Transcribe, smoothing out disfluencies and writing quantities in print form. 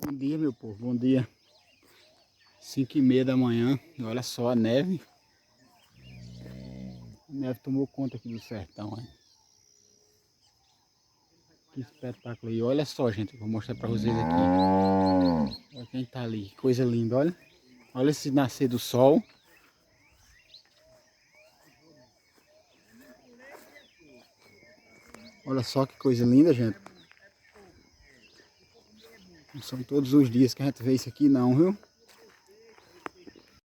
Bom dia, meu povo, bom dia. 5h30 da manhã, olha só a neve. A neve tomou conta aqui do sertão, hein? Que espetáculo aí, olha só, gente, vou mostrar pra vocês aqui. Olha quem tá ali, que coisa linda, olha. Olha esse nascer do sol. Olha só que coisa linda, gente. Não são todos os dias que a gente vê isso aqui não, viu?